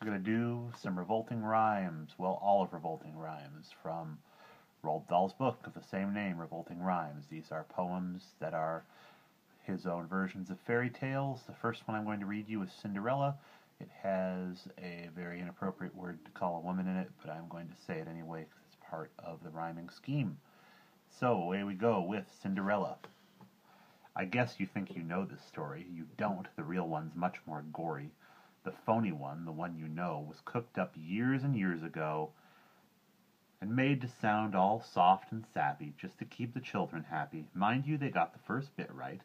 going to do some revolting rhymes. Well, all of revolting rhymes from Roald Dahl's book of the same name, Revolting Rhymes. These are poems that are his own versions of fairy tales. The first one I'm going to read you is Cinderella. It has a very inappropriate word to call a woman in it, but I'm going to say it anyway because it's part of the rhyming scheme. So away we go with Cinderella. I guess you think you know this story. You don't. The real one's much more gory. The phony one, the one you know, was cooked up years and years ago and made to sound all soft and sappy just to keep the children happy. Mind you, they got the first bit right.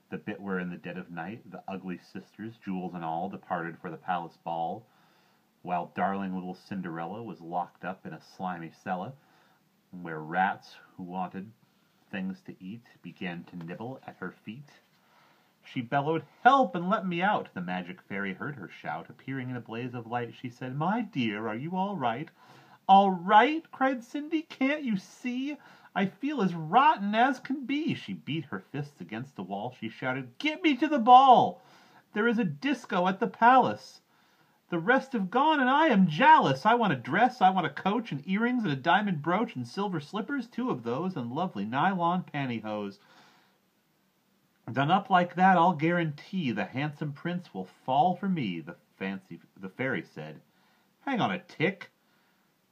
The bit where in the dead of night the ugly sisters, jewels and all, departed for the palace ball, while darling little Cinderella was locked up in a slimy cellar, where rats who wanted things to eat began to nibble at her feet. She bellowed, "Help and let me out!" The magic fairy heard her shout. Appearing in a blaze of light, she said, "My dear, are you all right?" "All right?" cried Cindy. "Can't you see? I feel as rotten as can be." She beat her fists against the wall. She shouted, "Get me to the ball! There is a disco at the palace. The rest have gone, and I am jealous. I want a dress, I want a coach, and earrings, and a diamond brooch, and silver slippers, 2 of those, and lovely nylon pantyhose. Done up like that, I'll guarantee the handsome prince will fall for me," the fairy said. "Hang on a tick."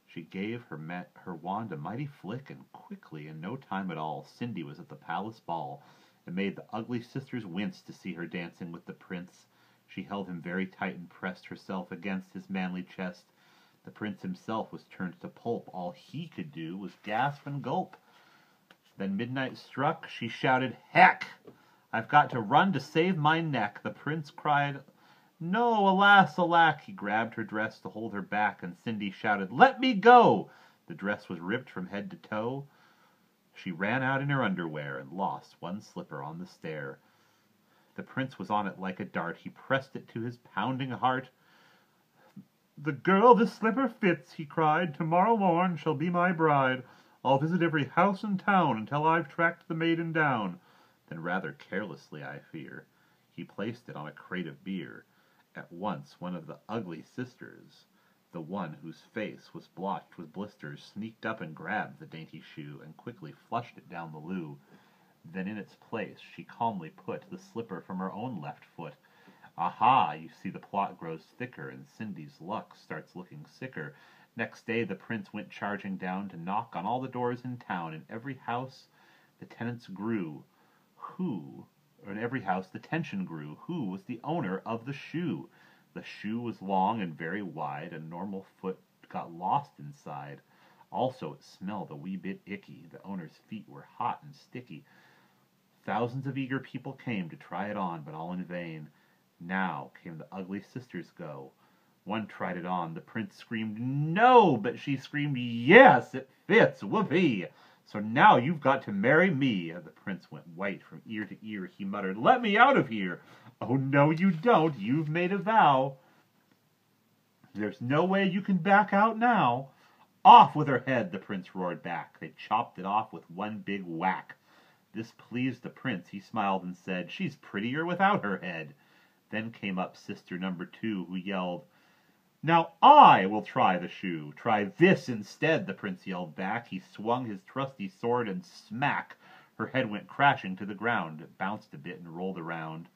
She gave her wand a mighty flick, and quickly, in no time at all, Cindy was at the palace ball. It made the ugly sisters wince to see her dancing with the prince. She held him very tight and pressed herself against his manly chest. The prince himself was turned to pulp. All he could do was gasp and gulp. Then midnight struck. She shouted, "Heck! I've got to run to save my neck." The prince cried, "No, alas, alack." He grabbed her dress to hold her back, and Cindy shouted, "Let me go!" The dress was ripped from head to toe. She ran out in her underwear and lost one slipper on the stair. The prince was on it like a dart. He pressed it to his pounding heart. "The girl this slipper fits," he cried, "tomorrow morn shall be my bride. I'll visit every house in town until I've tracked the maiden down." Then rather carelessly, I fear, he placed it on a crate of beer. At once one of the ugly sisters, the one whose face was blotched with blisters, sneaked up and grabbed the dainty shoe and quickly flushed it down the loo. Then in its place she calmly put the slipper from her own left foot. Aha! You see the plot grows thicker, and Cindy's luck starts looking sicker. Next day the prince went charging down to knock on all the doors in town. In every house the tenants grew. In every house the tension grew. Who was the owner of the shoe? The shoe was long and very wide. A normal foot got lost inside. Also it smelled a wee bit icky. The owner's feet were hot and sticky. Thousands of eager people came to try it on, but all in vain. Now came the ugly sisters go. One tried it on. The prince screamed, "No!" But she screamed, "Yes, it fits! Whoopee! So now you've got to marry me." The prince went white from ear to ear. He muttered, "Let me out of here." "Oh, no, you don't. You've made a vow. There's no way you can back out now." "Off with her head," the prince roared back. They chopped it off with one big whack. This pleased the prince. He smiled and said, "She's prettier without her head." Then came up sister number 2, who yelled, "Now I will try the shoe." "Try this instead," the prince yelled back. He swung his trusty sword, and smack! Her head went crashing to the ground. It bounced a bit and rolled around.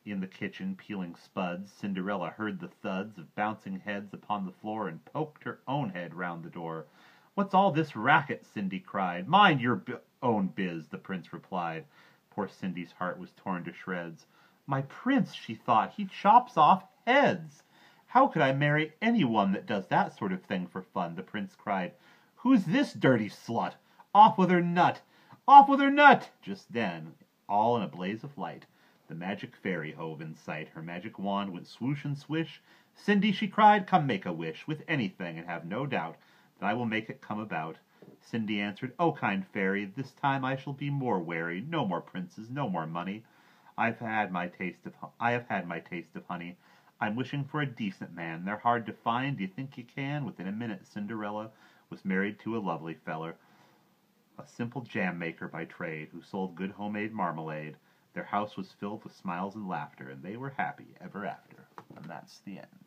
In the kitchen, peeling spuds, Cinderella heard the thuds of bouncing heads upon the floor and poked her own head round the door. "What's all this racket?" Cindy cried. "Mind your own biz," the prince replied. Poor Cindy's heart was torn to shreds. "My prince," she thought, "he chops off heads. How could I marry anyone that does that sort of thing for fun?" The prince cried, "Who's this dirty slut? Off with her nut! Off with her nut!" Just then, all in a blaze of light, the magic fairy hove in sight. Her magic wand went swoosh and swish. "Cindy," she cried, "come make a wish with anything, and have no doubt that I will make it come about." Cindy answered, "Oh, kind fairy, this time I shall be more wary. No more princes, no more money. I have had my taste of honey. I'm wishing for a decent man. They're hard to find. Do you think you can?" Within a minute, Cinderella was married to a lovely feller, a simple jam maker by trade, who sold good homemade marmalade. Their house was filled with smiles and laughter, and they were happy ever after. And that's the end.